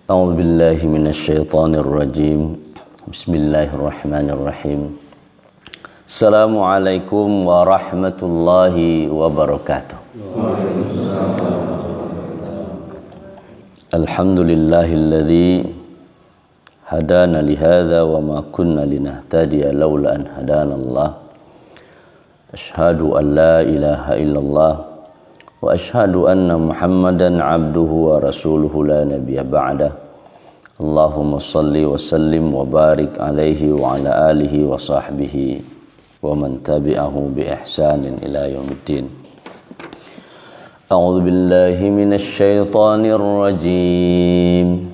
A'udzu billahi minasyaitonir rajim. Bismillahirrahmanirrahim. Assalamualaikum warahmatullahi wabarakatuh. Alhamdulillahilladzi hadana lihadza wa ma kunna linahtadiya laula an hadanallah. Asyhadu an la ilaha illallah wa asyhadu anna Muhammadan abduhu wa rasuluhu la nabiyya ba'dah. Allahumma salli wa sallim wa barik alaihi wa ala alihi wa sahbihi wa man tabi'ahu bi ihsanin ila yaumiddin. A'udzu billahi minasy syaithanir rajim.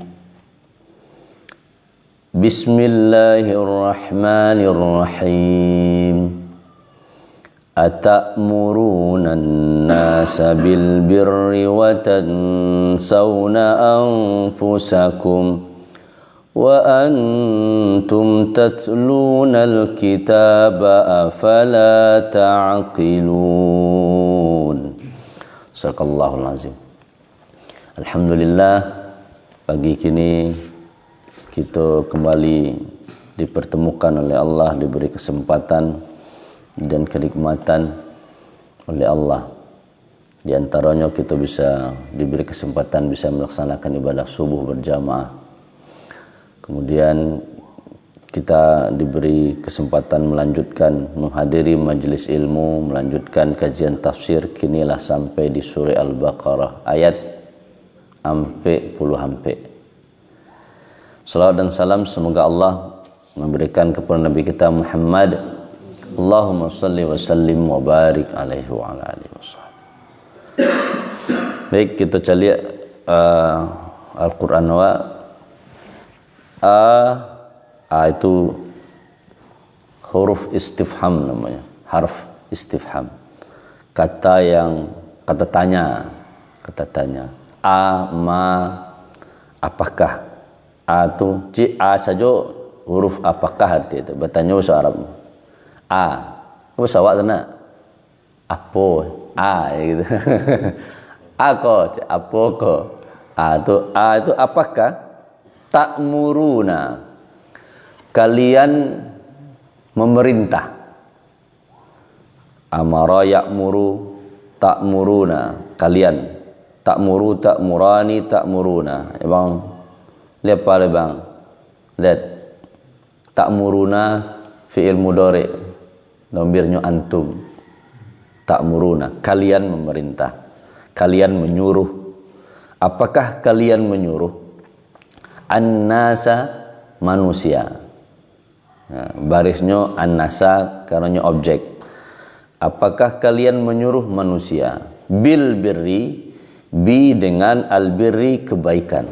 Bismillahirrahmanirrahim. Atamuruna an-nasa bil birri wa tansawna anfusakum wa antum tatluna al-kitaba afala ta'qilun. Sadaqallahul azim. Alhamdulillah, pagi kini kita kembali dipertemukan oleh Allah, diberi kesempatan dan kenikmatan oleh Allah. Di antaranya kita bisa diberi kesempatan bisa melaksanakan ibadah subuh berjamaah. Kemudian kita diberi kesempatan melanjutkan menghadiri majelis ilmu, melanjutkan kajian tafsir. Kinilah sampai di surah Al-Baqarah ayat ampe. Salawat dan salam semoga Allah memberikan kepada Nabi kita Muhammad. Allahumma salli wa sallim wa barik alaihi wa ala alihi wasallam. Baik, kita cari Al-Quran wa itu huruf istifham namanya, harf istifham. Kata tanya. Ma, apakah? Itu saja huruf apakah arti itu. Bertanya bahasa Arab. Bahasa awak sana. Apa? Gitu. Apa ko? Itu apakah? Ta'muruna, kalian memerintah. Amara ya'muru, ta'muruna, kalian. Ta'muru, ta'murani, ta'muruna. Bang, lihat apa bang? Lihat. Ta'muruna fi'il mudhari', domirnya antum. Ta'muruna, kalian memerintah, kalian menyuruh. Apakah kalian menyuruh? An-nasa, manusia. Barisnya an-nasa karena objek. Apakah kalian menyuruh manusia? Bil birri, bi dengan al-birri, kebaikan.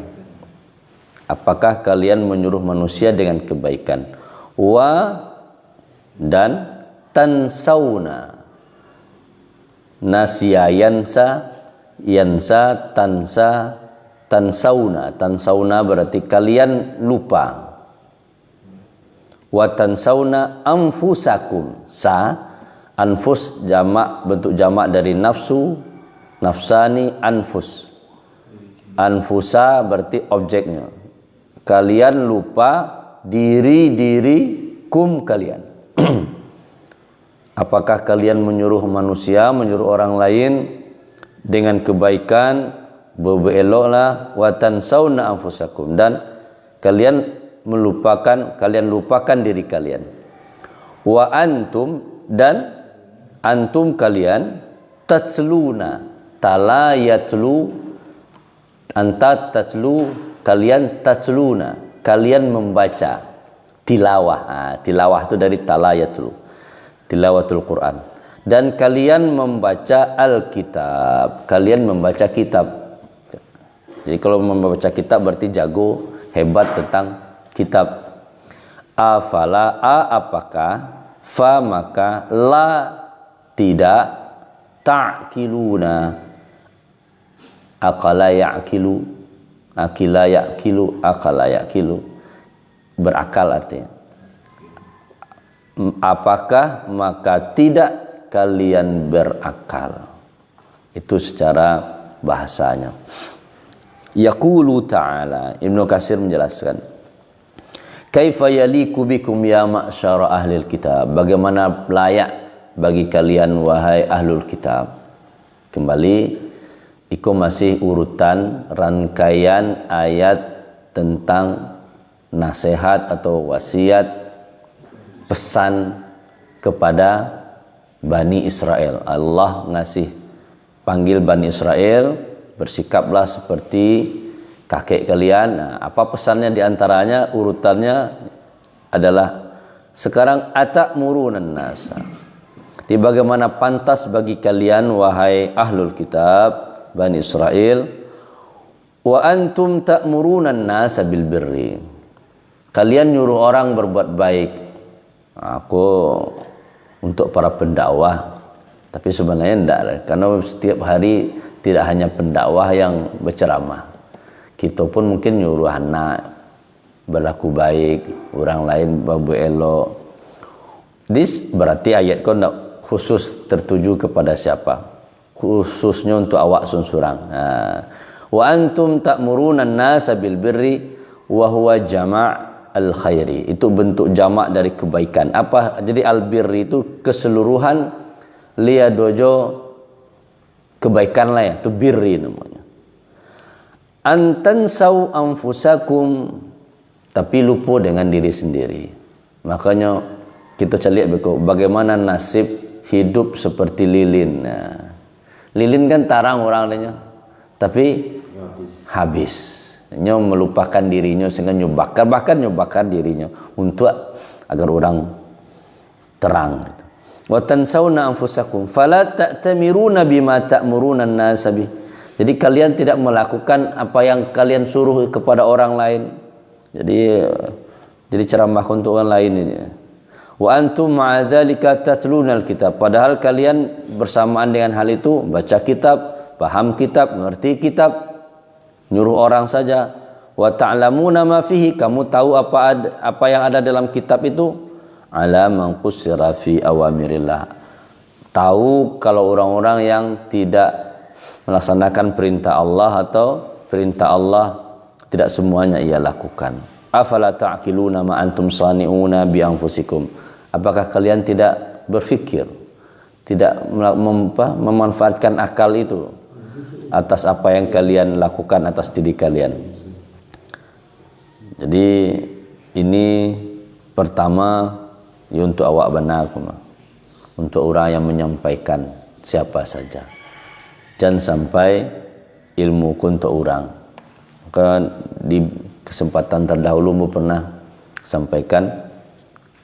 Apakah kalian menyuruh manusia dengan kebaikan? Wa dan tansawna, nasya yansa tansa tansawna berarti kalian lupa. Wa tansawna anfusakum, anfus jamak, bentuk jamak dari nafsu, nafsani, anfus. Anfusa berarti objeknya. Kalian lupa dirikum kalian. Apakah kalian menyuruh manusia, menyuruh orang lain dengan kebaikan, bereloklah, wa tansawna anfusakum, dan kalian lupakan diri kalian. Wa antum, dan antum kalian, tatsluna, tala yatlu, anta tatlu, kalian tatsluna, kalian membaca, tilawah. Tilawah itu dari tala yatlu, tilawatul Quran. Dan kalian membaca Alkitab, kalian membaca kitab. Jadi kalau membaca kitab berarti jago, hebat tentang kitab. Afala, apakah, fa maka, la tidak, ta'kiluna, akala ya'kilu, akila ya'kilu, akala ya'kilu, berakal artinya. Apakah maka tidak kalian berakal. Itu secara bahasanya. Yaqulu ta'ala, Ibnu Katsir menjelaskan, kaifa yaliku bikum ya ma'syara ahlil kitab, bagaimana layak bagi kalian wahai ahlul kitab. Kembali itu masih urutan rangkaian ayat tentang nasihat atau wasiat pesan kepada Bani Israel. Allah ngasih panggil Bani Israel, bersikaplah seperti kakek kalian. Nah, apa pesannya diantaranya urutannya adalah sekarang atakmurunan nasa, di bagaimana pantas bagi kalian wahai ahlul kitab Bani Israel, wa antum ta'murunan nasa bil birri, kalian nyuruh orang berbuat baik. Aku untuk para pendakwah, tapi sebenarnya enggak, karena setiap hari tidak hanya pendakwah yang berceramah, kita pun mungkin nyuruh anak berlaku baik, orang lain berbuat elok. This berarti ayat kau enggak khusus tertuju kepada siapa, khususnya untuk awak sunsurang. Wa antum ta'murunan nasa bil birri wa huwa jama' al khairi, itu bentuk jamak dari kebaikan. Apa jadi al birri itu keseluruhan, lia dojo kebaikan lah ya, itu birri namanya. Antansau anfusakum, tapi lupa dengan diri sendiri. Makanya kita cari bagaimana nasib hidup seperti lilin. Nah, lilin kan tarang orangnya, tapi habis. Nyo melupakan dirinya sehingga bahkan nyobakar dirinya untuk agar orang terang. Wa tansawna anfusakum fala ta'tamiruna bima ta'muruna an-nas bih. Jadi kalian tidak melakukan apa yang kalian suruh kepada orang lain. Jadi ceramah untuk orang lain ini. Wa antum ma'a dzalika tatluna al-kitab, padahal kalian bersamaan dengan hal itu baca kitab, paham kitab, ngerti kitab, nyuruh orang saja. Wa ta'lamuna ma fihi, kamu tahu apa yang ada dalam kitab itu. Ala man qusira fi awamirillah, tahu kalau orang-orang yang tidak melaksanakan perintah Allah atau perintah Allah tidak semuanya ia lakukan. Afala ta'qiluna ma antum sani'una bi anfusikum, apakah kalian tidak berfikir, tidak memanfaatkan akal itu atas apa yang kalian lakukan atas diri kalian. Jadi ini pertama ya, untuk awak benar, untuk orang yang menyampaikan siapa saja, jangan sampai ilmu ku untuk orang. Kan di kesempatan terdahulu mu pernah sampaikan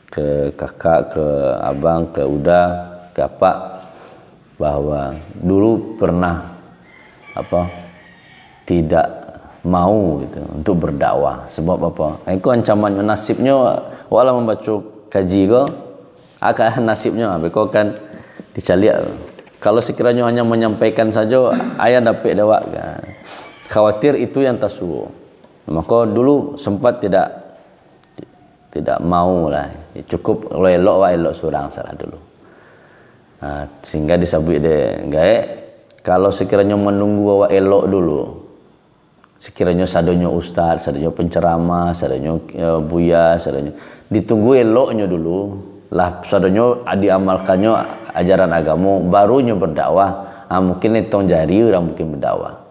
ke kakak, ke abang, ke uda, ke apa, bahwa dulu pernah tidak mau gitu untuk berdakwah. Sebab apa? Itu ancaman nasibnya wala membaca kaji ko akan nasibnya beko kan dicaliak. Kalau sekiranya hanya menyampaikan saja ayah dapat dawak kan. Khawatir itu yang tasu. Maka dulu sempat tidak mau lah. Cukup elok elok surang salah dulu. Sehingga disabui deh gae, kalau sekiranya menunggu awak elok dulu, sekiranya sadonyo ustaz, sadonyo penceramah, sadonyo buya, sadonyo ditunggu eloknya dulu lah, sadonyo diamalkannya ajaran agama, barunya berdakwah. Mungkin itu jari orang mungkin berdakwah.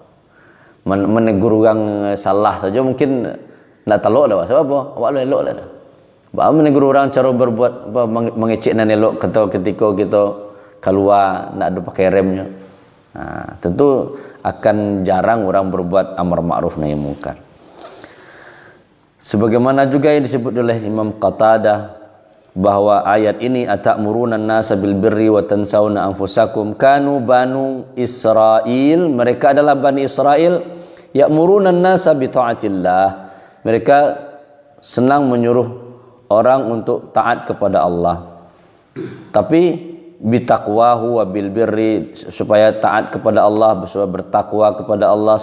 Menegur orang salah saja mungkin nak telok dah. Sebab apa? Awak lu elok lah. Bah menegur orang cara berbuat mengecek nan elok ketika kita keluar nak ada pakai remnya. Tentu akan jarang orang berbuat amar ma'ruf nahi munkar. Sebagaimana juga yang disebut oleh Imam Qatadah bahwa ayat ini atamuruna an-nasa bil birri wa tansawna anfusakum, kanu banu Israil, mereka adalah Bani Israel, ya'muruna an-nasa bi ta'atillah, mereka senang menyuruh orang untuk taat kepada Allah, tapi bitaqwahu wa bil birri, supaya taat kepada Allah, supaya bertakwa kepada Allah,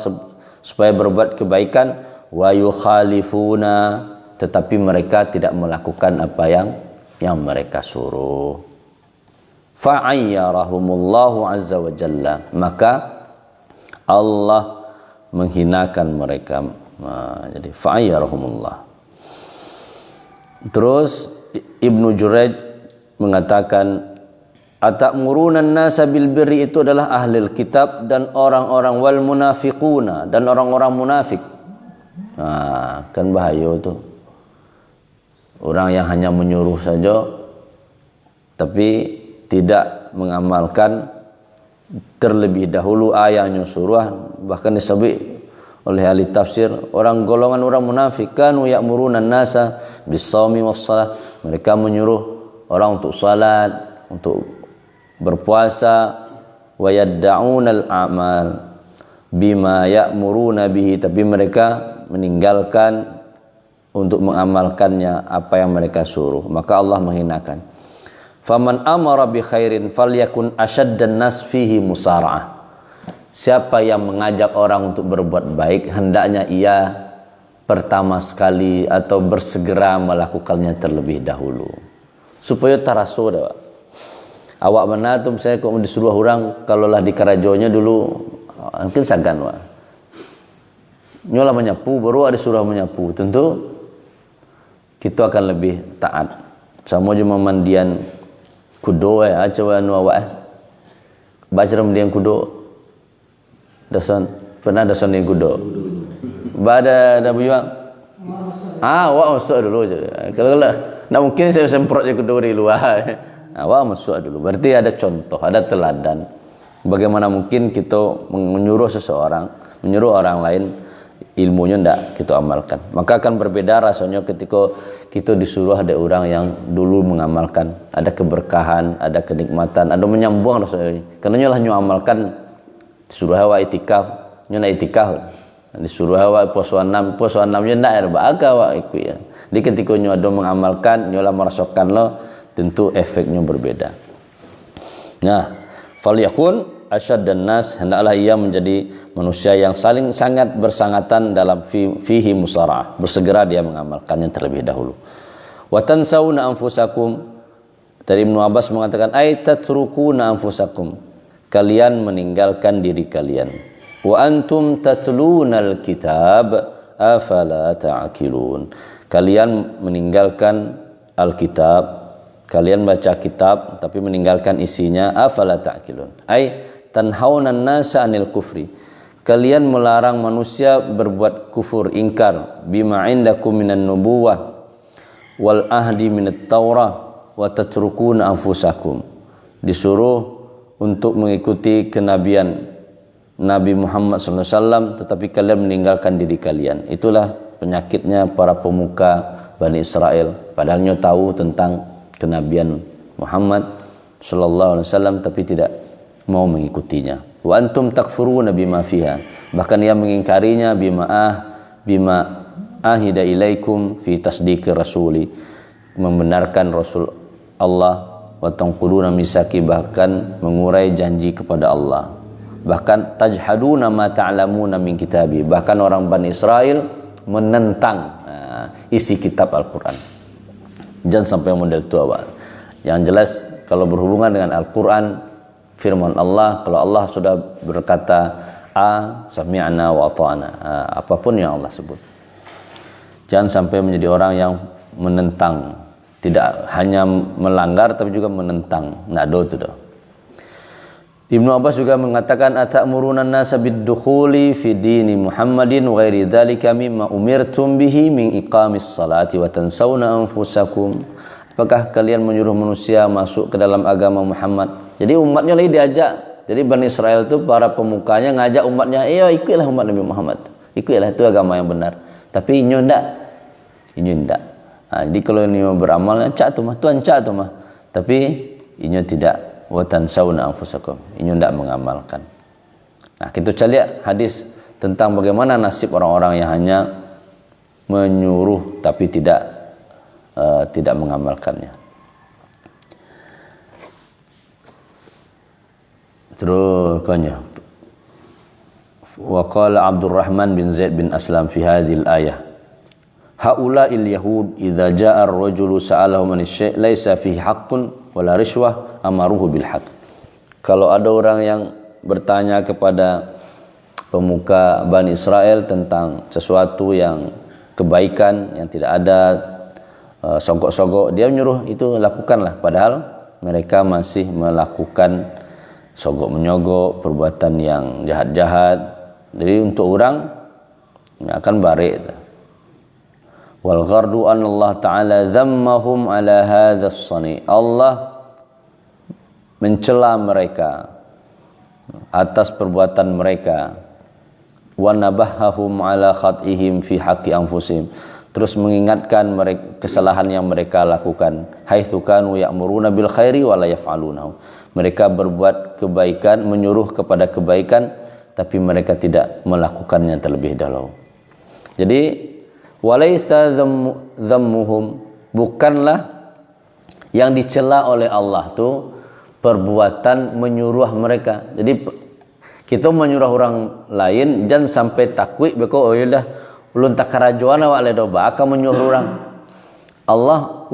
supaya berbuat kebaikan. Wa yukhalifuna, tetapi mereka tidak melakukan apa yang mereka suruh. Fa'ayyarahumullahu azza wa jalla, maka Allah menghinakan mereka. Jadi fa'ayyarahumullah. Terus Ibnu Jurayj mengatakan atamuruna an-nasa bil birri, itu adalah ahlul kitab dan orang-orang wal munafiquna, dan orang-orang munafik. Kan bahaya tuh. Orang yang hanya menyuruh saja tapi tidak mengamalkan terlebih dahulu ayatnya surah. Bahkan disebut oleh ahli tafsir, golongan orang munafik, kanu ya'muruna an-nasa bis-shaumi was-shalah, mereka menyuruh orang untuk salat, untuk berpuasa, wa yadda'una al-a'mal bima ya'muruna bihi, tapi mereka meninggalkan untuk mengamalkannya apa yang mereka suruh, maka Allah menghinakan. Faman amara bi khairin falyakun asyaddan nas fihi musara'ah. Siapa yang mengajak orang untuk berbuat baik, hendaknya ia pertama sekali atau bersegera melakukannya terlebih dahulu, supaya taraso dah. Awak mana tu saya kok disuruh orang, kalau lah di Karajonya dulu mungkin sagan wah. Nyolah menyapu, baru ada surah menyapu, tentu kita akan lebih taat. Sama cuma mandian kudo coba anu awak baca mandian kudo. Dasan pernah dasan yang kudo. Bada ada buyang. Awak masuk dulu je. Kalau nak mungkin saya semprot je kudo dari luar. Awak masuk dulu. Berarti ada contoh, ada teladan. Bagaimana mungkin kita menyuruh seseorang, menyuruh orang lain, ilmunya ndak kita amalkan. Maka akan berbeda rasanya ketika kita disuruh ada orang yang dulu mengamalkan, ada keberkahan, ada kenikmatan, ada menyambung rasanya. Karena nyolah nyo amalkan, disuruh awak itikaf, nyo nak itikaf. Disuruh awak puasa 6 nya ndak ada baga awak ikut ya. Di ketika nyo ada mengamalkan, nyolah merasakan lo, tentu efeknya berbeda. Nah, falyakun asyaddan nas, hendaklah ia menjadi manusia yang saling sangat bersangatan dalam fihi musara'ah, bersegera dia mengamalkannya terlebih dahulu. Wa tansawna anfusakum, dari Ibnu Abbas mengatakan ay tatrukuna anfusakum, kalian meninggalkan diri kalian. Wa antum tatlunal kitab afala ta'qilun, kalian meninggalkan alkitab, kalian baca kitab tapi meninggalkan isinya, afala ta'qilun ay tanhaunan nasa anil kufri, kalian melarang manusia berbuat kufur, ingkar, bima indakum minan nubuwah wal ahdi minat taurah wa tatrukuna anfusakum, disuruh untuk mengikuti kenabian Nabi Muhammad SAW tetapi kalian meninggalkan diri kalian. Itulah penyakitnya para pemuka Bani Israel, padahal nyo tahu tentang kenabian Muhammad sallallahu alaihi wasallam tapi tidak mau mengikutinya. Wa antum takfuruna bima fiha, bahkan ia mengingkarinya, bima ahida ilaikum fi tasdiqi rasuli, membenarkan rasul Allah, wa tanquduna misaki, bahkan mengurai janji kepada Allah, bahkan tajhaduna ma ta'lamuna min kitabi, bahkan orang Bani Israel menentang isi kitab Al-Quran. Jangan sampai model itu awal. Yang jelas kalau berhubungan dengan Al-Quran, firman Allah, kalau Allah sudah berkata sami'na wa ata'na, apapun yang Allah sebut, jangan sampai menjadi orang yang menentang, tidak hanya melanggar tapi juga menentang. Nggak do itu dah. Ibnu Abbas juga mengatakan atamuruna an-nasa bid-dukhuli fi dini Muhammadin wa ghairi dzalika mimma umirtum bihi min iqamis salati wa tansawna anfusakum, apakah kalian menyuruh manusia masuk ke dalam agama Muhammad? Jadi umatnya lagi diajak. Jadi Bani Israel itu para pemukanya ngajak umatnya, ikutlah umat Nabi Muhammad, ikutlah itu agama yang benar. Tapi inyo ndak. Jadi kalau inyo beramal cak tu mah, Tuhan cak tu mah, tapi inyo tidak. Wa tansawna anfusakum, inyo ndak mengamalkan. Nah, kita lihat hadis tentang bagaimana nasib orang-orang yang hanya menyuruh tapi tidak mengamalkannya. Terus kanya wa qala Abdurrahman bin Zaid bin Aslam fi hadhil ayah, haula'il yahud idza ja'a ar-rajulu sa'alahum an syai' laisa fihi haqqun wala rishwah amaruhu bil haqq. Kalau ada orang yang bertanya kepada pemuka Bani Israel tentang sesuatu yang kebaikan yang tidak ada sogok-sogok, dia menyuruh itu lakukanlah, padahal mereka masih melakukan sogok menyogok, perbuatan yang jahat-jahat. Jadi untuk orang akan barik. Wal ghardu an Allah Ta'ala dhammahum ala hadzal sani. Allah mencela mereka atas perbuatan mereka. Wa nabahhahum ala khat'ihim fi haqqi anfusihim. Terus mengingatkan mereka kesalahan yang mereka lakukan. Haitsu kanu ya'muruna bil khairi wa la yaf'alunahu. Mereka berbuat kebaikan, menyuruh kepada kebaikan, tapi mereka tidak melakukannya terlebih dahulu. Jadi walaitsa dhammuhum, bukanlah yang dicela oleh Allah tu perbuatan menyuruh mereka. Jadi kita menyuruh orang lain jangan sampai takwik beko oh yaudah ulun takarajuan awak le doba akan menyuruh orang. Allah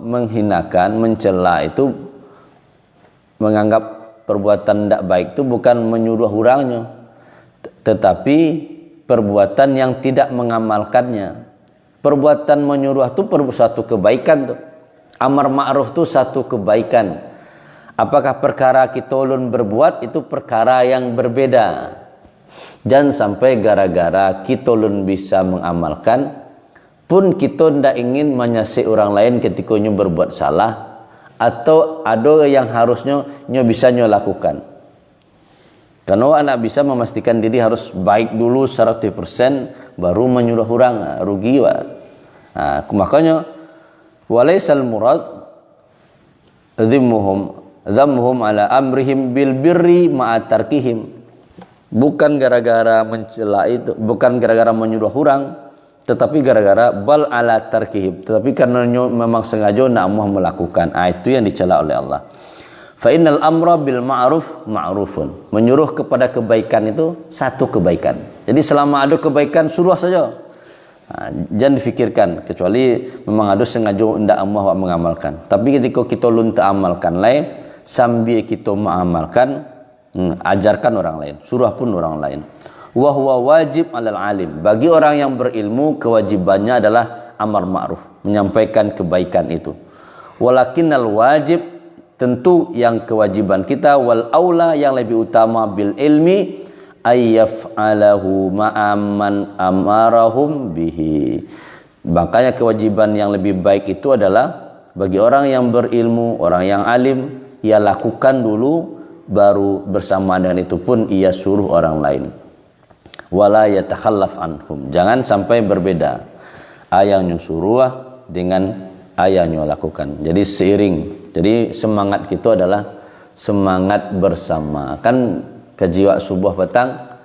menghinakan, mencela itu, menganggap perbuatan tidak baik itu bukan menyuruh orangnya, tetapi perbuatan yang tidak mengamalkannya. Perbuatan menyuruh itu satu kebaikan tuh. Amar ma'ruf itu satu kebaikan. Apakah perkara kita ulun berbuat itu perkara yang berbeda. Jangan sampai gara-gara kita ulun bisa mengamalkan pun kita tidak ingin menyasih orang lain ketika nyo berbuat salah, atau ada yang harusnya nyo bisa nyo lakukan. Karena anak bisa memastikan diri harus baik dulu 100% baru menyuruh orang, rugi wa. Nah, makanya walaisal murad dhammuhum ala amrihim bil birri ma'a tarkihim. Bukan gara-gara mencela itu, bukan gara-gara menyuruh orang, tetapi gara-gara bal ala tarkihim, tetapi karena memang sengaja nak mau melakukan. Itu yang dicela oleh Allah. Fa innal amra bil ma'ruf ma'rufun. Menyuruh kepada kebaikan itu satu kebaikan. Jadi selama ada kebaikan suruh saja. Jangan difikirkan, kecuali memang ada sengaja hendak Allah mengamalkan. Tapi ketika kita lun tak amalkan lain, sambil kita mengamalkan, ajarkan orang lain, suruh pun orang lain. Wa huwa wajib 'alal alim. Bagi orang yang berilmu kewajibannya adalah amar ma'ruf, menyampaikan kebaikan itu. Walakinnal wajib, tentu yang kewajiban kita, wal aula yang lebih utama bil ilmi ayyaf'alahu ma'amman amarahum bihi. Makanya kewajiban yang lebih baik itu adalah bagi orang yang berilmu, orang yang alim, ia lakukan dulu, baru bersama dengan itu pun ia suruh orang lain. Wala yatakhallaf anhum, jangan sampai berbeda ayahnya suruh dengan ayahnya lakukan. Jadi seiring. Jadi semangat kita adalah semangat bersama. Kan kejiwa subuh petang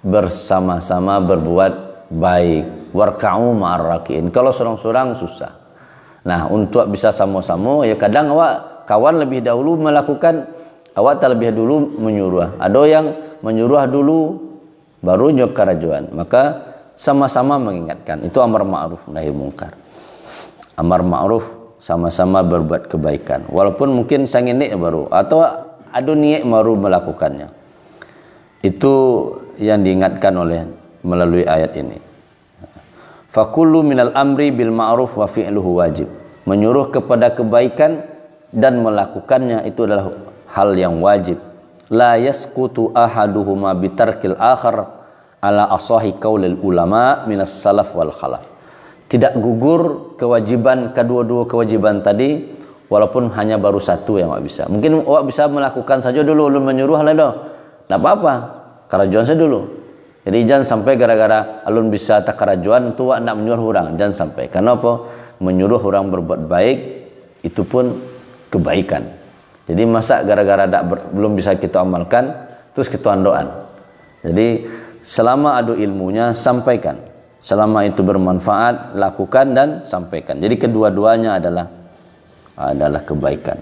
bersama-sama berbuat baik. Warka'u ma'ar raki'in. Kalau seorang-seorang susah. Nah, untuk bisa sama-sama, ya kadang awak kawan lebih dahulu melakukan, awak terlebih dulu menyuruh. Ada yang menyuruh dulu baru nyokarajuan. Maka sama-sama mengingatkan. Itu amar ma'ruf nahi mungkar. Amar ma'ruf sama-sama berbuat kebaikan. Walaupun mungkin sang ini baru atau ada niat baru melakukannya. Itu yang diingatkan oleh melalui ayat ini. Fakullu minal amri bil ma'ruf wa fi'luhu wajib. Menyuruh kepada kebaikan dan melakukannya itu adalah hal yang wajib. La yasqutu ahaduhuma bitarkil akhar ala asahi qaulil ulama minas salaf wal khalaf. Tidak gugur kewajiban, kedua-dua kewajiban tadi, walaupun hanya baru satu yang awak bisa. Mungkin awak bisa melakukan saja dulu, ulun menyuruh lah dah. Tak apa-apa, karajuan saja dulu. Jadi jangan sampai gara-gara alun bisa tak karajuan tu awak nak menyuruh orang, jangan sampai. Karena apa? Menyuruh orang berbuat baik itu pun kebaikan. Jadi masa gara-gara belum bisa kita amalkan terus kita andoan. Jadi selama ada ilmunya sampaikan. Selama itu bermanfaat, lakukan dan sampaikan. Jadi kedua-duanya adalah kebaikan.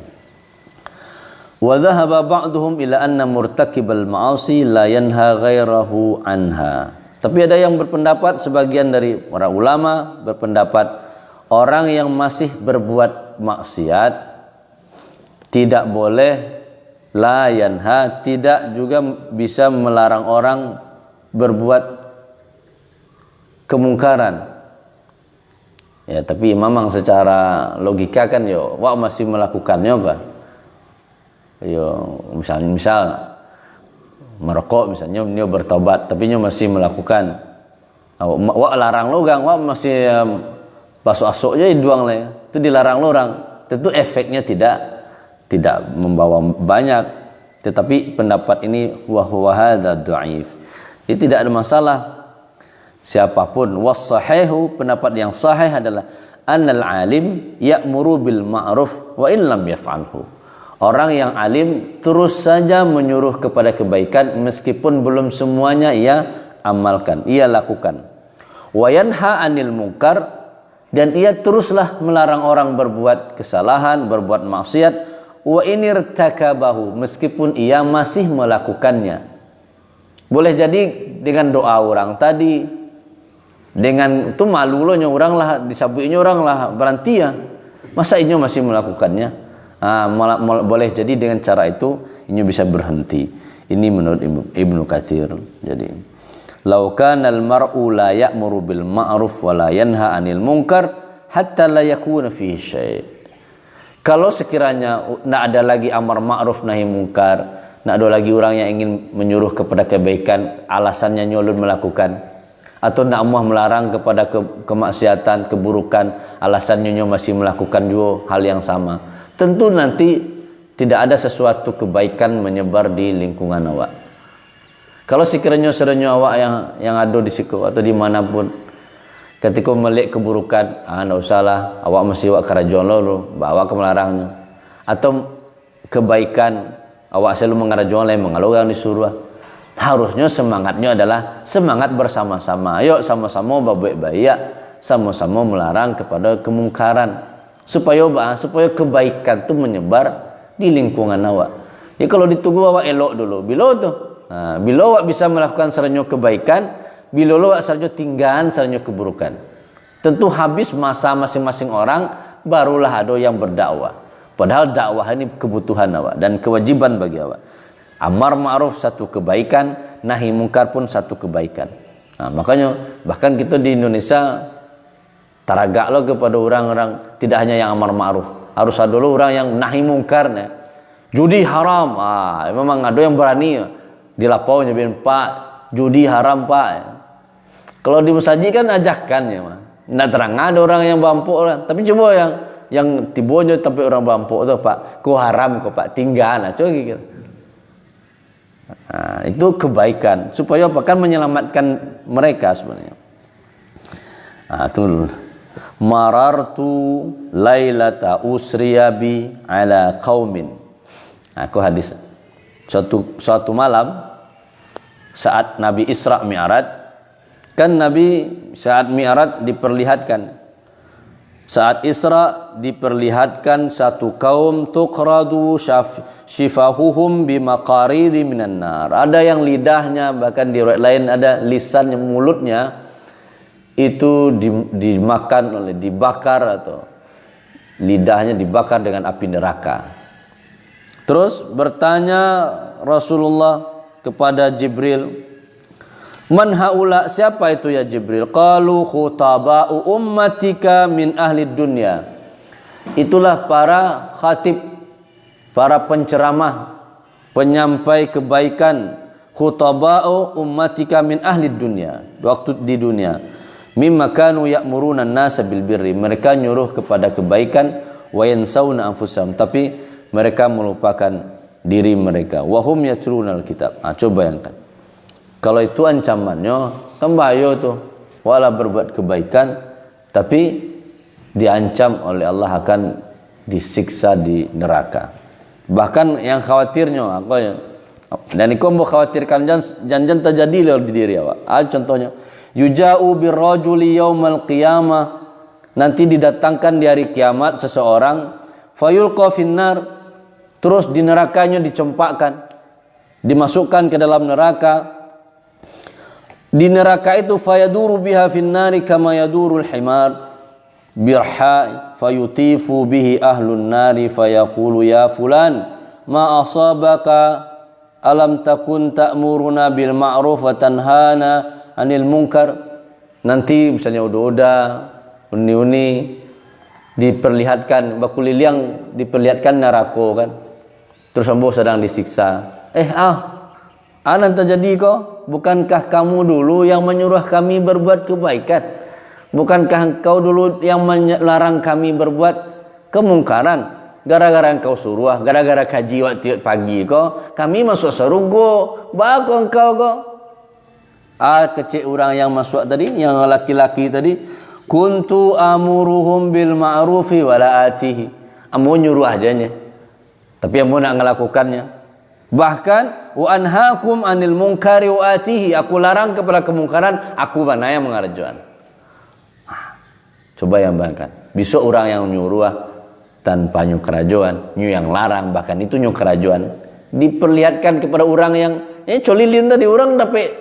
Wa dhahaba ba'duhum ila anna murtakibal ma'asi la yanha ghairahu anha. Tapi ada yang berpendapat, sebagian dari para ulama berpendapat, orang yang masih berbuat maksiat tidak boleh la yanha, tidak juga bisa melarang orang berbuat kemungkaran. Ya, tapi memang secara logika kan yo wa masih melakukannya kan. Yo misal merokok misalnya dia bertobat tapi dia masih melakukan. Wa larang lo gang, wa masih basuh asuk aja duang lah. Itu dilarang lo orang. Tentu efeknya tidak membawa banyak. Tetapi pendapat ini wa hadza dhaif. Ini tidak ada masalah. Siapapun was-sahihu, pendapat yang sahih adalah annal alim ya'muru bil ma'ruf wa in lam yaf'alhu. Orang yang alim terus saja menyuruh kepada kebaikan meskipun belum semuanya ia amalkan, ia lakukan. Wa yanha 'anil munkar, dan ia teruslah melarang orang berbuat kesalahan, berbuat maksiat, wa in irtakabahu, meskipun ia masih melakukannya. Boleh jadi dengan doa orang tadi, dengan itu malu lo orang lah, disabuinya orang lah berhenti ya, masa ini masih melakukannya. Boleh jadi dengan cara itu ini bisa berhenti. Ini menurut Ibnu Katsir. Jadi lau kana al mar'u la ya'muru bil ma'ruf wa la yanha 'anil munkar hatta la yakuna fihi syai'. Kalau sekiranya tidak ada lagi amar ma'ruf nahi munkar, tidak ada lagi orang yang ingin menyuruh kepada kebaikan, alasannya nyolun melakukan, atau nak mau melarang kepada kemaksiatan, keburukan, alasannya masih melakukan juga hal yang sama, tentu nanti tidak ada sesuatu kebaikan menyebar di lingkungan awak. Kalau sekiranya awak yang ada di situ atau dimanapun, ketika melihat keburukan, tidak usahlah, awak mesti awak kerajuan lo, bawa ke melarangnya. Atau kebaikan, awak selalu mengerajuan lain, mengalau yang disuruh. Harusnya semangatnya adalah semangat bersama-sama. Ayo sama-sama baik-baik, sama-sama melarang kepada kemungkaran, supaya kebaikan itu menyebar di lingkungan awak. Ya kalau ditunggu awak elok dulu, bila awak bisa melakukan serenyo kebaikan, bila awak serenyo tinggalan serenyo keburukan. Tentu habis masa masing-masing orang, barulah ada yang berdakwah. Padahal dakwah ini kebutuhan awak dan kewajiban bagi awak. Amar ma'ruf satu kebaikan, nahi mungkar pun satu kebaikan. Makanya bahkan kita di Indonesia taragak lo kepada orang-orang tidak hanya yang amar ma'ruf, harus ada dulu orang yang nahi mungkar. Judi haram, memang ada yang berani dilapau nyebain, Pak, judi haram Pak. Kalau di masjid kan ajakan ya, nggak terang ada orang yang bampuk lah. Tapi coba yang tibonya tapi orang bampuk itu Pak, ku haram kok Pak, tinggal coba gitu. Itu kebaikan supaya kan menyelamatkan mereka sebenarnya. Itu marartu lailata usriyabi ala qaumin. Aku hadis suatu malam saat Nabi Isra Mi'raj, kan Nabi saat Mi'raj diperlihatkan, saat Isra diperlihatkan satu kaum tuqradu shifahuhum bimaqaridi minan nar. Ada yang lidahnya, bahkan di riwayat lain ada lisannya, mulutnya itu dimakan dibakar atau lidahnya dibakar dengan api neraka. Terus bertanya Rasulullah kepada Jibril, man haula, siapa itu ya Jibril? Qalu khutaba'u ummatika min ahli dunya. Itulah para khatib, para penceramah, penyampai kebaikan. Khutaba'u ummatika min ahli dunya, waktu di dunia. Mimma kanu ya'muruna an-nasa bil birri, mereka nyuruh kepada kebaikan, wa yansawna anfusahum, tapi mereka melupakan diri mereka. Wa hum yatlunal kitab. Coba bayangkan. Kalau itu ancamannya kan bahaya tuh, walau berbuat kebaikan tapi diancam oleh Allah akan disiksa di neraka. Bahkan yang khawatirnya apa ya? Dan iku mau khawatirkan jangan terjadi di diri awak. Contohnya, yuja'u birrajuli yaumal qiyamah, nanti didatangkan di hari kiamat seseorang, fayulqa finnar, terus di nerakanya dicempakkan, dimasukkan ke dalam neraka. Di neraka itu fayaduru biha finnari kama yadurul himar birha fayutifu bihi ahlun nari fayaqulu ya fulan ma asabaka alam takun ta'muruna bil ma'ruf wa tanhana 'anil munkar. Nanti misalnya udah uni-uni diperlihatkan bakuliliang, diperlihatkan neraka kan. Terus ambo sedang disiksa. Anan terjadi kok, bukankah kamu dulu yang menyuruh kami berbuat kebaikan? Bukankah engkau dulu yang melarang kami berbuat kemungkaran? Gara-gara engkau suruh, gara-gara kaji waktu pagi kok, kami masuk surga. Bagus engkau kok. Kecil orang yang masuk tadi, yang laki-laki tadi, kuntu amuruhum bil ma'rufi wala atihi. Amu nyuruh ajanya, tapi amu nak ngelakukannya. Bahkan wa anhaakum anil munkari wa atihi, aku larang kepada kemungkaran, aku banaya mengarjuan. Coba yang bayangkan, besok orang yang nyuruh tanpa nyu kerajuan, nyu yang larang, bahkan itu nyu kerajuan, diperlihatkan kepada orang yang colilin tadi, orang dapat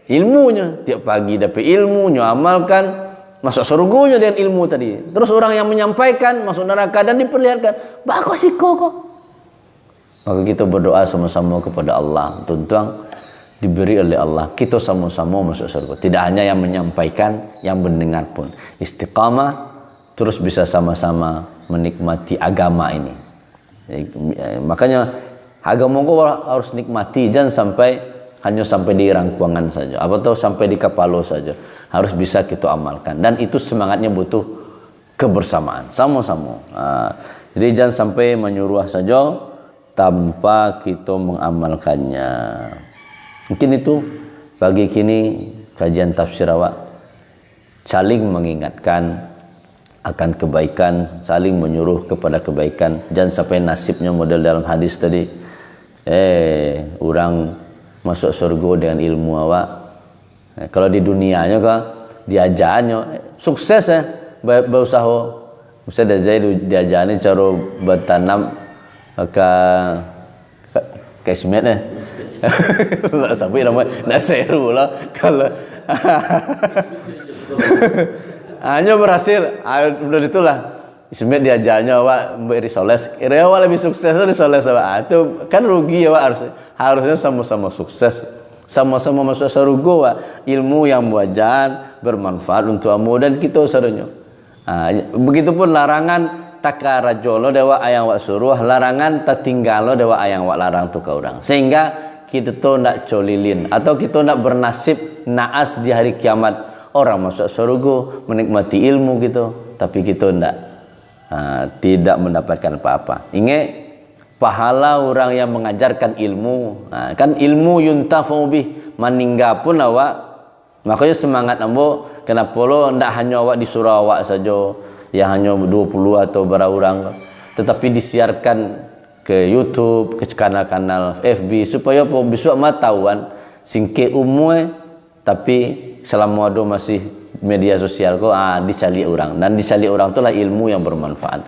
ilmunya, tiap pagi dapat ilmu, nyu amalkan, masuk surganya dengan ilmu tadi. Terus orang yang menyampaikan masuk neraka dan diperlihatkan, bagus sih kok. Maka kita berdoa sama-sama kepada Allah, tuntang diberi oleh Allah, kita sama-sama masuk surga. Tidak hanya yang menyampaikan, yang mendengar pun istiqamah, terus bisa sama-sama menikmati agama ini. Makanya agama kau harus nikmati, jangan hanya sampai di rangkuangan saja, atau sampai di kepala saja. Harus bisa kita amalkan, dan itu semangatnya butuh kebersamaan, sama-sama. Jadi jangan sampai menyuruh saja tanpa kita mengamalkannya. Mungkin itu pagi kini kajian tafsir awak, saling mengingatkan akan kebaikan, saling menyuruh kepada kebaikan. Jangan sampai nasibnya model dalam hadis tadi, orang masuk surga dengan ilmu awak. Kalau di dunianya kok diajarnya sukses berusaha. Misalnya diajarin cara bertanam ke semen nak sampai nama nak seru lah kalau hanya berhasil, udah itulah semen diajarnya awak beri soles, kira awak lebih sukses dari soles awak. Itu kan rugi awak, harusnya sama-sama sukses, sama-sama masuk surga awak. Ilmu yang muajan bermanfaat untuk amu dan kita serunya. Begitupun larangan takarajolo dewa ayang wak suruh, larangan tertinggalo dewa ayang wak larang tu ke orang, sehingga kita tu nak colilin atau kita nak bernasib naas di hari kiamat. Orang masuk surga menikmati ilmu gitu, tapi kita tidak mendapatkan apa-apa. Ingat pahala orang yang mengajarkan ilmu, kan ilmu yuntafa'u bih, meninggal pun awak. Makanya semangat ambo, kenapa lo ndak hanya awak disuruh awak saja, yang hanya 20 atau berapa orang, tetapi disiarkan ke YouTube, ke kanal-kanal FB, supaya besok matahuan singke umum, tapi selama ada masih media sosial kok dicari orang, dan dicari orang itulah ilmu yang bermanfaat.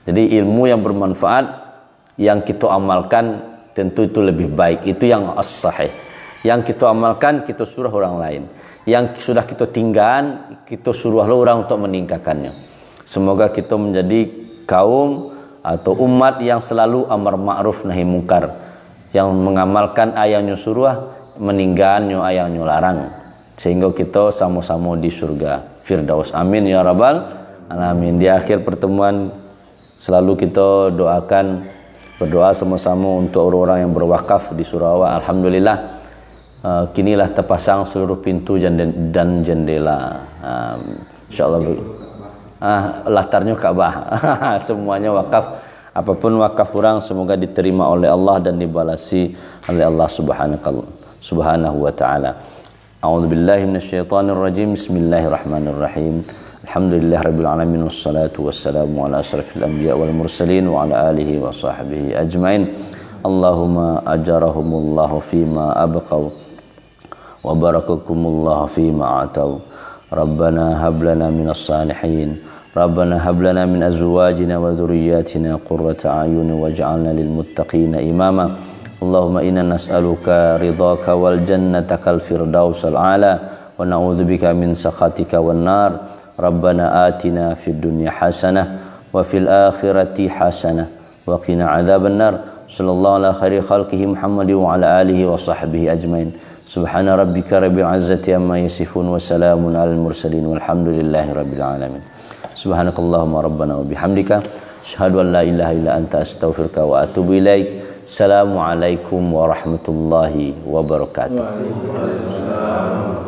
Jadi ilmu yang bermanfaat yang kita amalkan tentu itu lebih baik, itu yang as-sahih. Yang kita amalkan kita suruh orang lain, yang sudah kita tinggalkan kita suruh orang untuk meningkatkannya. Semoga kita menjadi kaum atau umat yang selalu amar ma'ruf nahi mungkar, yang mengamalkan ayatnya suruh, meninggalkannya ayatnya larang, sehingga kita sama-sama di surga Firdaus. Amin ya rabbal alamin. Di akhir pertemuan selalu kita doakan, berdoa sama-sama untuk orang-orang yang berwakaf di Surawa. Alhamdulillah, kinilah terpasang seluruh pintu dan jendela. Insyaallah latarnya Ka'bah. Semuanya wakaf. Apapun wakaf orang semoga diterima oleh Allah dan dibalasi oleh Allah subhanahu wa ta'ala. A'udzubillahi minasyaitonir rajim. Bismillahirrahmanirrahim. Alhamdulillahirabbil alamin wassalatu wassalamu ala asyrafil anbiya wal mursalin wa ala alihi wa sahbihi ajmain. Allahumma ajarahumullahu fima abqaw wa barakakumullahu fima atau. Rabbana hab lana minas salihin. Rabbana hab lana min azwajina wa dhurriyyatina qurrata a'yun waj'alna lil muttaqina imama. Allahumma inna nas'aluka ridhaka wal jannata kal firdausal a'la wa na'udzubika min sakhatika wan nar. Rabbana atina fid dunya hasanah wa fil akhirati hasanah wa qina adzaban nar. sallallahu ala khairi khalqihi Muhammadin wa ala alihi wa sahbihi ajmain. Subhana rabbika rabbil izzati amma yasifun wa salamun alal mursalin walhamdulillahi rabbil alamin. Subhanakallahumma rabbana wa bihamdika asyhadu an la ilaha illa anta astaghfiruka wa atubu ilaik. Assalamualaikum warahmatullahi wabarakatuh. Waalaikumsalam.